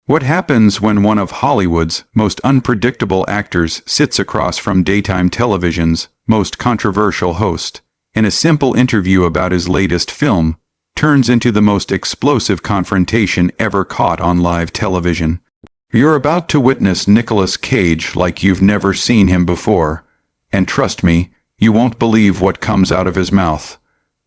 What happens when one of Hollywood's most unpredictable actors sits across from daytime television's most controversial host, and a simple interview about his latest film turns into the most explosive confrontation ever caught on live television? You're about to witness Nicolas Cage like you've never seen him before, and trust me, you won't believe what comes out of his mouth.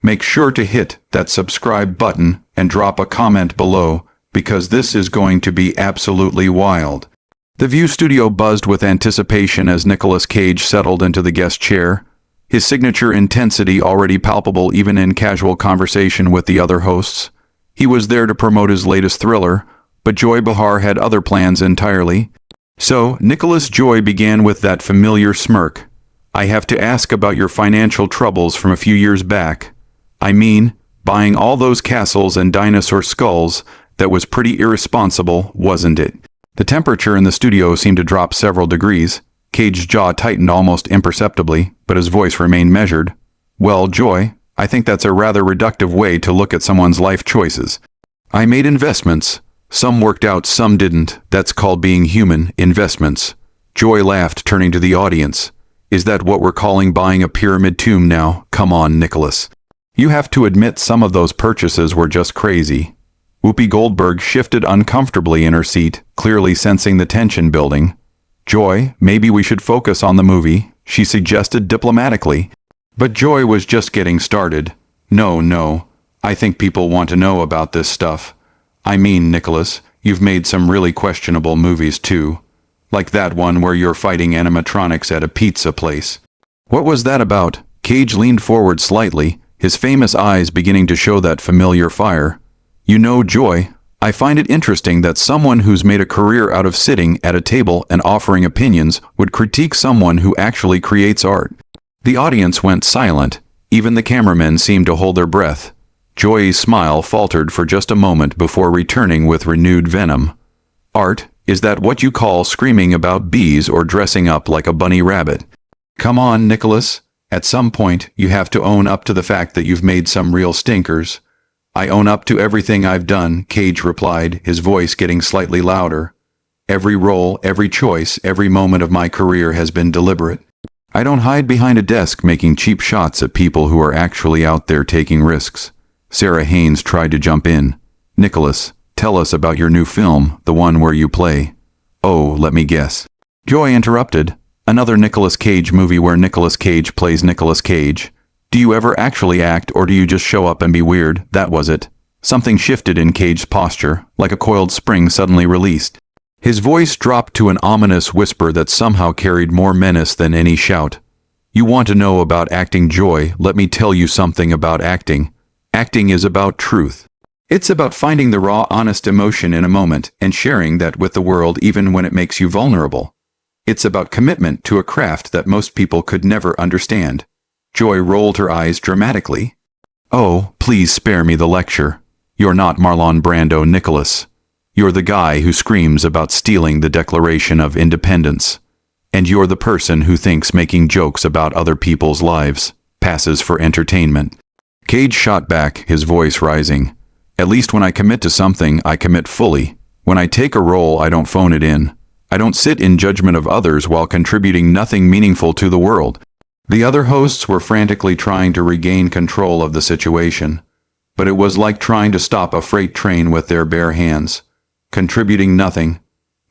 Make sure to hit that subscribe button and drop a comment below, because this is going to be absolutely wild. The View studio buzzed with anticipation as Nicolas Cage settled into the guest chair, his signature intensity already palpable even in casual conversation with the other hosts. He was there to promote his latest thriller, but Joy Behar had other plans entirely. So, Nicolas Joy began with that familiar smirk. "I have to ask about your financial troubles from a few years back. I mean, buying all those castles and dinosaur skulls, that was pretty irresponsible, wasn't it?" The temperature in the studio seemed to drop several degrees. Cage's jaw tightened almost imperceptibly, but his voice remained measured. "Well, Joy, I think that's a rather reductive way to look at someone's life choices. I made investments. Some worked out, some didn't. That's called being human, investments." Joy laughed, turning to the audience. "Is that what we're calling buying a pyramid tomb now? Come on, Nicholas. You have to admit some of those purchases were just crazy." Whoopi Goldberg shifted uncomfortably in her seat, clearly sensing the tension building. "Joy, maybe we should focus on the movie," she suggested diplomatically. But Joy was just getting started. No, I think people want to know about this stuff. I mean, Nicholas, you've made some really questionable movies too. Like that one where you're fighting animatronics at a pizza place. What was that about?" Cage leaned forward slightly, his famous eyes beginning to show that familiar fire. "You know, Joy, I find it interesting that someone who's made a career out of sitting at a table and offering opinions would critique someone who actually creates art." The audience went silent. Even the cameramen seemed to hold their breath. Joy's smile faltered for just a moment before returning with renewed venom. "Art? Is that what you call screaming about bees or dressing up like a bunny rabbit? Come on, Nicholas. At some point, you have to own up to the fact that you've made some real stinkers." "I own up to everything I've done," Cage replied, his voice getting slightly louder. "Every role, every choice, every moment of my career has been deliberate. I don't hide behind a desk making cheap shots at people who are actually out there taking risks." Sarah Haynes tried to jump in. "Nicholas, tell us about your new film, the one where you play." "Oh, let me guess." Joy interrupted. "Another Nicolas Cage movie where Nicolas Cage plays Nicolas Cage. Do you ever actually act, or do you just show up and be weird?" That was it. Something shifted in Cage's posture, like a coiled spring suddenly released. His voice dropped to an ominous whisper that somehow carried more menace than any shout. "You want to know about acting, Joy? Let me tell you something about acting. Acting is about truth. It's about finding the raw, honest emotion in a moment and sharing that with the world even when it makes you vulnerable. It's about commitment to a craft that most people could never understand." Joy rolled her eyes dramatically. "Oh, please spare me the lecture. You're not Marlon Brando, Nicholas. You're the guy who screams about stealing the Declaration of Independence. And you're the person who thinks making jokes about other people's lives passes for entertainment." Cage shot back, his voice rising. "At least when I commit to something, I commit fully. When I take a role, I don't phone it in. I don't sit in judgment of others while contributing nothing meaningful to the world." The other hosts were frantically trying to regain control of the situation, but it was like trying to stop a freight train with their bare hands. Contributing nothing.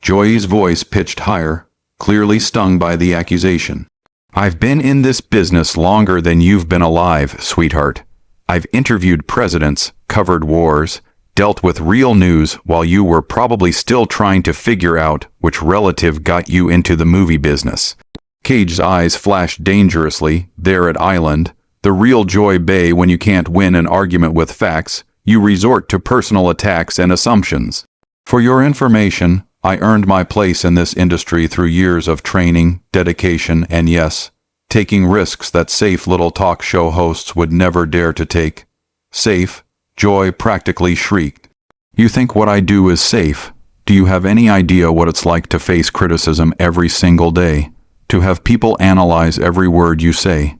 Joy's voice pitched higher, clearly stung by the accusation. "I've been in this business longer than you've been alive, sweetheart. I've interviewed presidents, covered wars, dealt with real news while you were probably still trying to figure out which relative got you into the movie business." Cage's eyes flashed dangerously. "There at Island, the real Joy Bay, when you can't win an argument with facts, you resort to personal attacks and assumptions. For your information, I earned my place in this industry through years of training, dedication, and yes, taking risks that safe little talk show hosts would never dare to take." "Safe?" Joy practically shrieked. "You think what I do is safe? Do you have any idea what it's like to face criticism every single day? To have people analyze every word you say?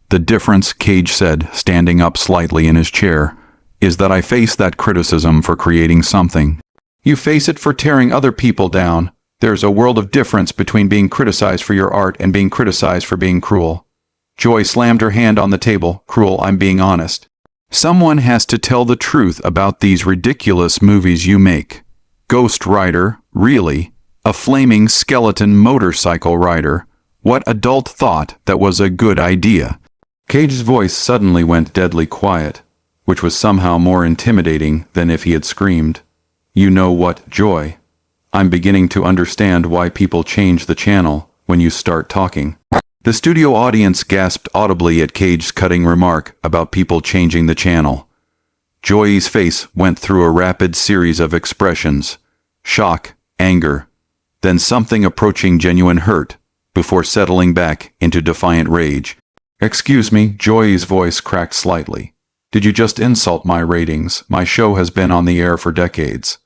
The difference," Cage said, standing up slightly in his chair, "is that I face that criticism for creating something. You face it for tearing other people down. There's a world of difference between being criticized for your art and being criticized for being cruel. Joy slammed her hand on the table. Cruel, I'm being honest. Someone has to tell the truth about these ridiculous movies you make. Ghost Rider, really? A flaming skeleton motorcycle rider? What adult thought that was a good idea? Cage's voice suddenly went deadly quiet, which was somehow more intimidating than if he had screamed. You know what, Joy? I'm beginning to understand why people change the channel when you start talking. The studio audience gasped audibly at Cage's cutting remark about people changing the channel. Joy's face went through a rapid series of expressions: shock, anger, then something approaching genuine hurt, before settling back into defiant rage. Excuse me, Joy's voice cracked slightly. Did you just insult my ratings? My show has been on the air for decades.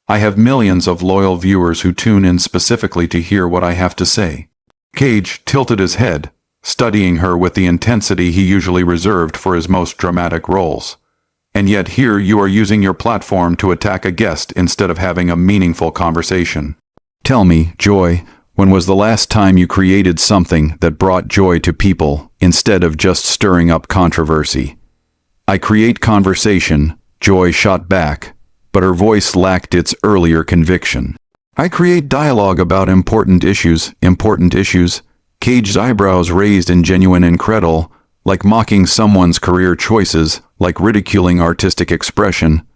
I have millions of loyal viewers who tune in specifically to hear what I have to say. Cage tilted his head, studying her with the intensity he usually reserved for his most dramatic roles. And yet here you are using your platform to attack a guest instead of having a meaningful conversation. Tell me, Joy, when was the last time you created something that brought joy to people instead of just stirring up controversy? I create conversation, Joy shot back, but her voice lacked its earlier conviction. I create dialogue about important issues. Cage's eyebrows raised in genuine incredulity, like mocking someone's career choices, like ridiculing artistic expression.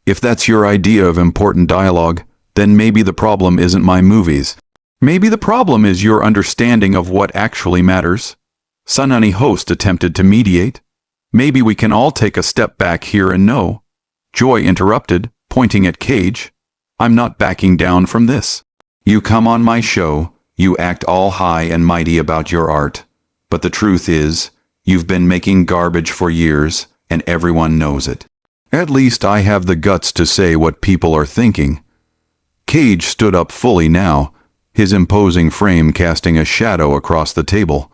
If that's your idea of important dialogue, then maybe the problem isn't my movies. Maybe the problem is your understanding of what actually matters. Sunhoney host attempted to mediate. Maybe we can all take a step back here and know. Joy interrupted, pointing at Cage. I'm not backing down from this. You come on my show, you act all high and mighty about your art. But the truth is, you've been making garbage for years, and everyone knows it. At least I have the guts to say what people are thinking. Cage stood up fully now, his imposing frame casting a shadow across the table.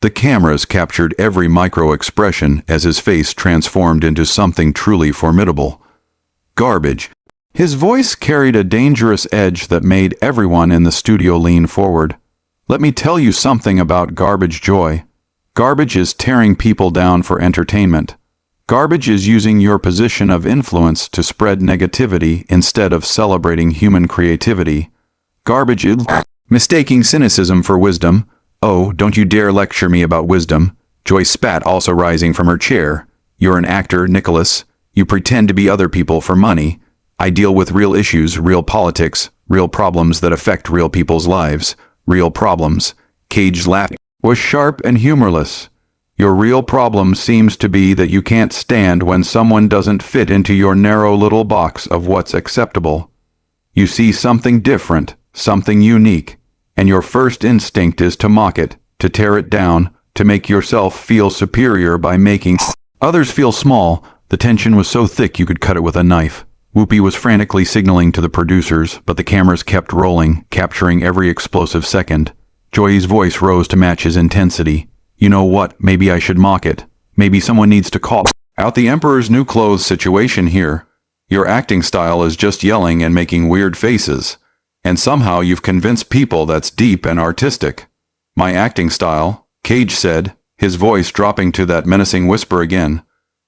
The cameras captured every micro-expression as his face transformed into something truly formidable. Garbage. His voice carried a dangerous edge that made everyone in the studio lean forward. Let me tell you something about garbage, Joy. Garbage is tearing people down for entertainment. Garbage is using your position of influence to spread negativity instead of celebrating human creativity. Garbage is mistaking cynicism for wisdom. Oh, don't you dare lecture me about wisdom. Joy spat, also rising from her chair. You're an actor, Nicholas. You pretend to be other people for money. I deal with real issues, real politics, real problems that affect real people's lives. Real problems. Cage's laugh was sharp and humorless. Your real problem seems to be that you can't stand when someone doesn't fit into your narrow little box of what's acceptable. You see something different, something unique, and your first instinct is to mock it, to tear it down, to make yourself feel superior by making others feel small. The tension was so thick you could cut it with a knife. Whoopi was frantically signaling to the producers, but the cameras kept rolling, capturing every explosive second. Joy's voice rose to match his intensity. You know what, maybe I should mock it. Maybe someone needs to call out the Emperor's New Clothes situation here. Your acting style is just yelling and making weird faces. And somehow you've convinced people that's deep and artistic. My acting style, Cage said, his voice dropping to that menacing whisper again,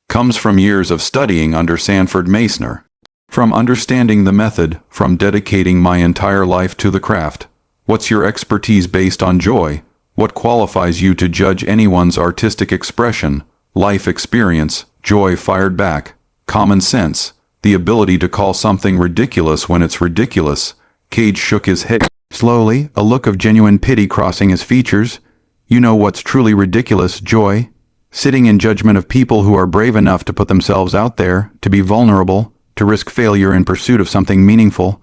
comes from years of studying under Sanford Meisner. From understanding the method, from dedicating my entire life to the craft. What's your expertise based on, Joy? What qualifies you to judge anyone's artistic expression? Life experience, Joy fired back. Common sense, the ability to call something ridiculous when it's ridiculous. Cage shook his head slowly, a look of genuine pity crossing his features. You know what's truly ridiculous, Joy? Sitting in judgment of people who are brave enough to put themselves out there, to be vulnerable, to risk failure in pursuit of something meaningful.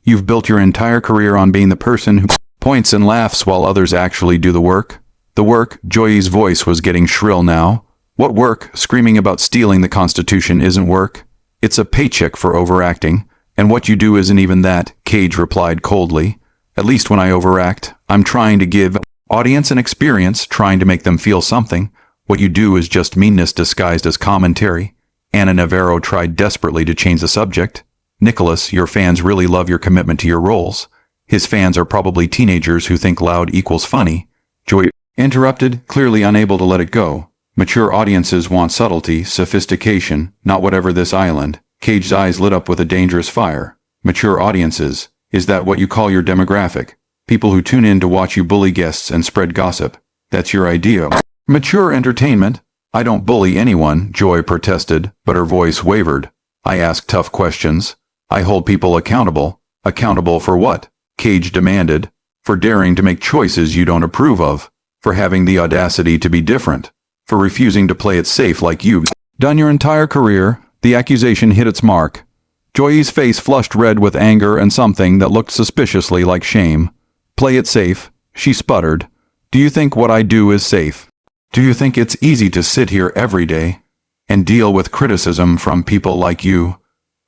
You've built your entire career on being the person who points and laughs while others actually do the work. The work, Joy's voice was getting shrill now. What work? Screaming about stealing the Constitution isn't work. It's a paycheck for overacting. And what you do isn't even that, Cage replied coldly. At least when I overact, I'm trying to give audience an experience, trying to make them feel something. What you do is just meanness disguised as commentary. Anna Navarro tried desperately to change the subject. Nicholas, your fans really love your commitment to your roles. His fans are probably teenagers who think loud equals funny. Joy interrupted, clearly unable to let it go. Mature audiences want subtlety, sophistication, not whatever this island. Cage's eyes lit up with a dangerous fire. Mature audiences, is that what you call your demographic? People who tune in to watch you bully guests and spread gossip. That's your idea. Mature entertainment? I don't bully anyone, Joy protested, but her voice wavered. I ask tough questions. I hold people accountable. Accountable for what? Cage demanded. For daring to make choices you don't approve of. For having the audacity to be different. For refusing to play it safe like you've done your entire career. The accusation hit its mark. Joy's face flushed red with anger and something that looked suspiciously like shame. Play it safe, she sputtered. Do you think what I do is safe? Do you think it's easy to sit here every day and deal with criticism from people like you,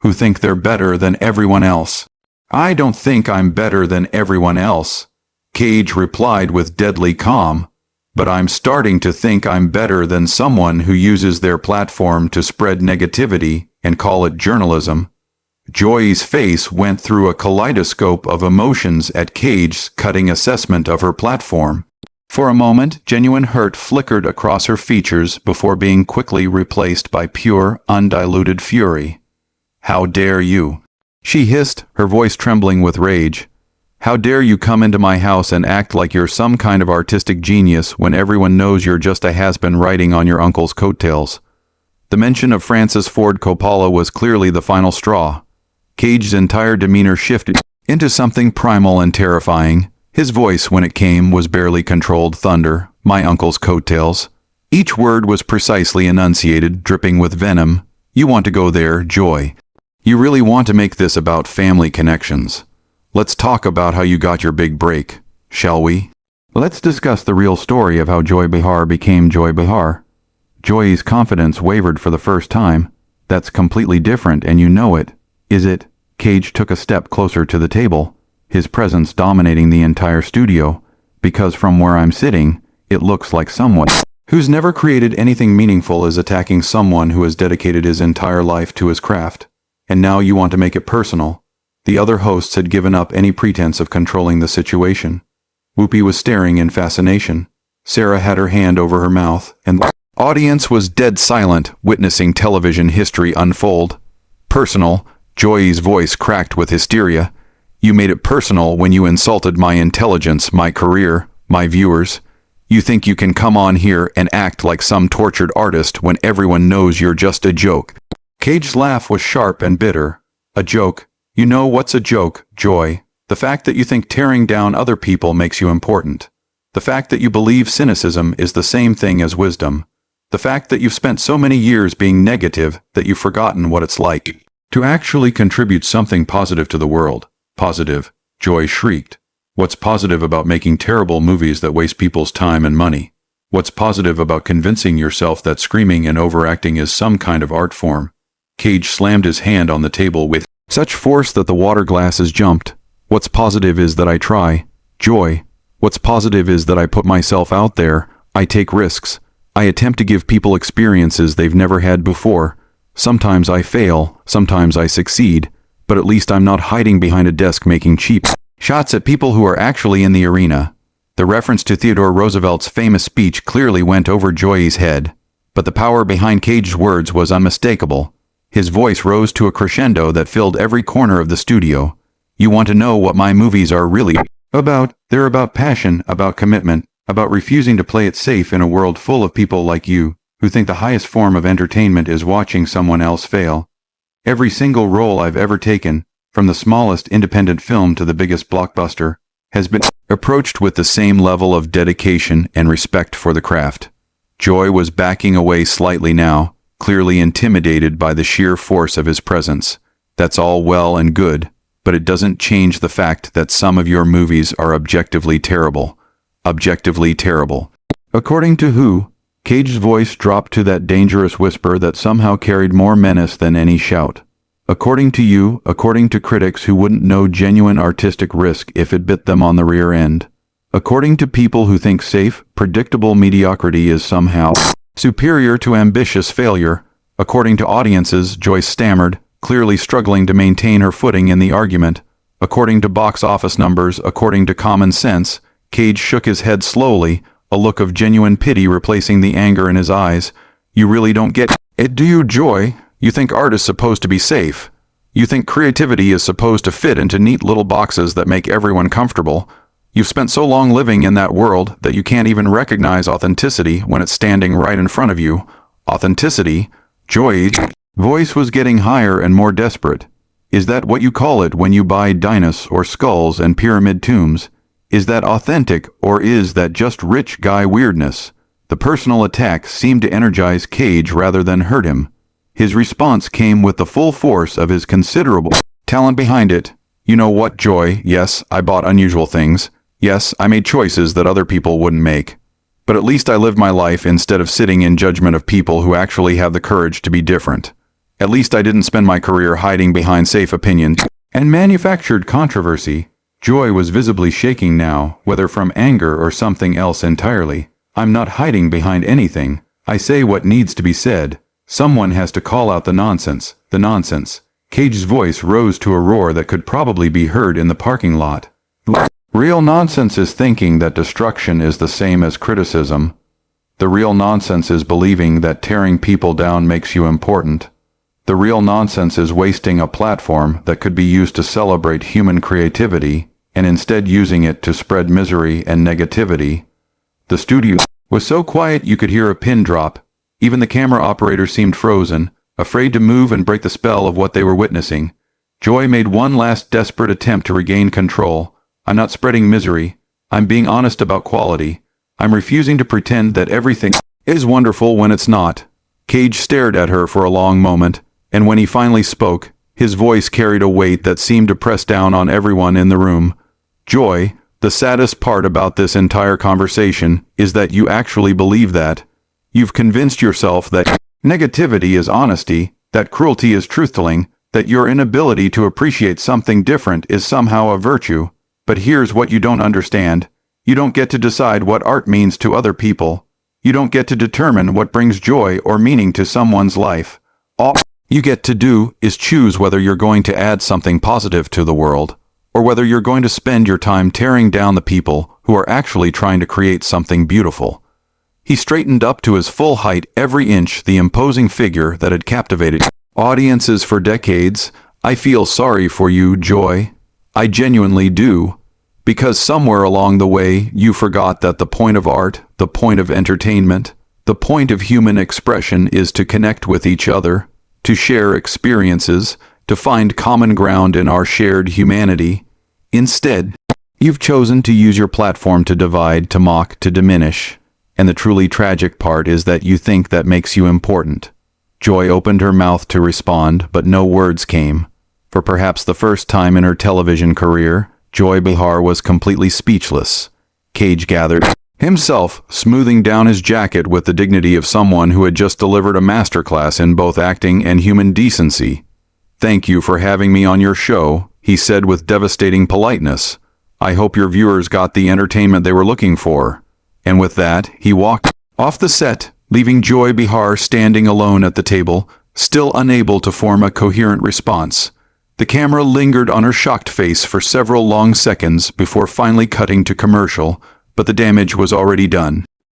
who think they're better than everyone else? I don't think I'm better than everyone else, Cage replied with deadly calm, but I'm starting to think I'm better than someone who uses their platform to spread negativity and call it journalism. Joy's face went through a kaleidoscope of emotions at Cage's cutting assessment of her platform. For a moment, genuine hurt flickered across her features before being quickly replaced by pure, undiluted fury. How dare you? She hissed, her voice trembling with rage. How dare you come into my house and act like you're some kind of artistic genius when everyone knows you're just a has-been riding on your uncle's coattails? The mention of Francis Ford Coppola was clearly the final straw. Cage's entire demeanor shifted into something primal and terrifying. His voice, when it came, was barely controlled thunder. My uncle's coattails. Each word was precisely enunciated, dripping with venom. You want to go there, Joy. You really want to make this about family connections. Let's talk about how you got your big break, shall we? Let's discuss the real story of how Joy Behar became Joy Behar. Joy's confidence wavered for the first time. That's completely different, and you know it. Is it? Cage took a step closer to the table, his presence dominating the entire studio, because from where I'm sitting, it looks like someone who's never created anything meaningful is attacking someone who has dedicated his entire life to his craft. And now you want to make it personal. The other hosts had given up any pretense of controlling the situation. Whoopi was staring in fascination. Sarah had her hand over her mouth, and the audience was dead silent, witnessing television history unfold. Personal, Joy's voice cracked with hysteria. You made it personal when you insulted my intelligence, my career, my viewers. You think you can come on here and act like some tortured artist when everyone knows you're just a joke. Cage's laugh was sharp and bitter. A joke. You know what's a joke, Joy? The fact that you think tearing down other people makes you important. The fact that you believe cynicism is the same thing as wisdom. The fact that you've spent so many years being negative that you've forgotten what it's like to actually contribute something positive to the world. Positive, Joy shrieked. What's positive about making terrible movies that waste people's time and money? What's positive about convincing yourself that screaming and overacting is some kind of art form? Cage slammed his hand on the table with such force that the water glasses jumped. What's positive is that I try. Joy. What's positive is that I put myself out there. I take risks. I attempt to give people experiences they've never had before. Sometimes I fail, sometimes I succeed, but at least I'm not hiding behind a desk making cheap shots at people who are actually in the arena. The reference to Theodore Roosevelt's famous speech clearly went over Joy's head, but the power behind Cage's words was unmistakable. His voice rose to a crescendo that filled every corner of the studio. You want to know what my movies are really about? They're about passion, about commitment, about refusing to play it safe in a world full of people like you, who think the highest form of entertainment is watching someone else fail. Every single role I've ever taken, from the smallest independent film to the biggest blockbuster, has been approached with the same level of dedication and respect for the craft. Joy was backing away slightly now, clearly intimidated by the sheer force of his presence. That's all well and good, but it doesn't change the fact that some of your movies are objectively terrible. Objectively terrible. According to who? Cage's voice dropped to that dangerous whisper that somehow carried more menace than any shout. According to you, according to critics who wouldn't know genuine artistic risk if it bit them on the rear end. According to people who think safe, predictable mediocrity is somehow superior to ambitious failure. According to audiences, Joyce stammered, clearly struggling to maintain her footing in the argument. According to box office numbers, according to common sense, Cage shook his head slowly, a look of genuine pity replacing the anger in his eyes. You really don't get it, do you, Joy? You think art is supposed to be safe. You think creativity is supposed to fit into neat little boxes that make everyone comfortable. You've spent so long living in that world that you can't even recognize authenticity when it's standing right in front of you. Authenticity? Joy's voice was getting higher and more desperate. Is that what you call it when you buy dinosaur skulls and pyramid tombs? Is that authentic, or is that just rich guy weirdness? The personal attack seemed to energize Cage rather than hurt him. His response came with the full force of his considerable talent behind it. You know what, Joy? Yes, I bought unusual things. Yes, I made choices that other people wouldn't make. But at least I lived my life instead of sitting in judgment of people who actually have the courage to be different. At least I didn't spend my career hiding behind safe opinions and manufactured controversy. Joy was visibly shaking now, whether from anger or something else entirely. I'm not hiding behind anything. I say what needs to be said. Someone has to call out the nonsense. The nonsense. Cage's voice rose to a roar that could probably be heard in the parking lot. Real nonsense is thinking that destruction is the same as criticism. The real nonsense is believing that tearing people down makes you important. The real nonsense is wasting a platform that could be used to celebrate human creativity and instead using it to spread misery and negativity. The studio was so quiet you could hear a pin drop. Even the camera operator seemed frozen, afraid to move and break the spell of what they were witnessing. Joy made one last desperate attempt to regain control. I'm not spreading misery. I'm being honest about quality. I'm refusing to pretend that everything is wonderful when it's not. Cage stared at her for a long moment, and when he finally spoke, his voice carried a weight that seemed to press down on everyone in the room. Joy, the saddest part about this entire conversation is that you actually believe that. You've convinced yourself that negativity is honesty, that cruelty is truth-telling, that your inability to appreciate something different is somehow a virtue. But here's what you don't understand. You don't get to decide what art means to other people. You don't get to determine what brings joy or meaning to someone's life. All you get to do is choose whether you're going to add something positive to the world, or whether you're going to spend your time tearing down the people who are actually trying to create something beautiful. He straightened up to his full height, every inch the imposing figure that had captivated audiences for decades. I feel sorry for you, Joy. I genuinely do. Because somewhere along the way, you forgot that the point of art, the point of entertainment, the point of human expression is to connect with each other, to share experiences, to find common ground in our shared humanity. Instead, you've chosen to use your platform to divide, to mock, to diminish. And the truly tragic part is that you think that makes you important. Joy opened her mouth to respond, but no words came. For perhaps the first time in her television career, Joy Behar was completely speechless. Cage gathered himself, smoothing down his jacket with the dignity of someone who had just delivered a masterclass in both acting and human decency. "Thank you for having me on your show," he said with devastating politeness. "I hope your viewers got the entertainment they were looking for." And with that, he walked off the set, leaving Joy Behar standing alone at the table, still unable to form a coherent response. The camera lingered on her shocked face for several long seconds before finally cutting to commercial, but the damage was already done.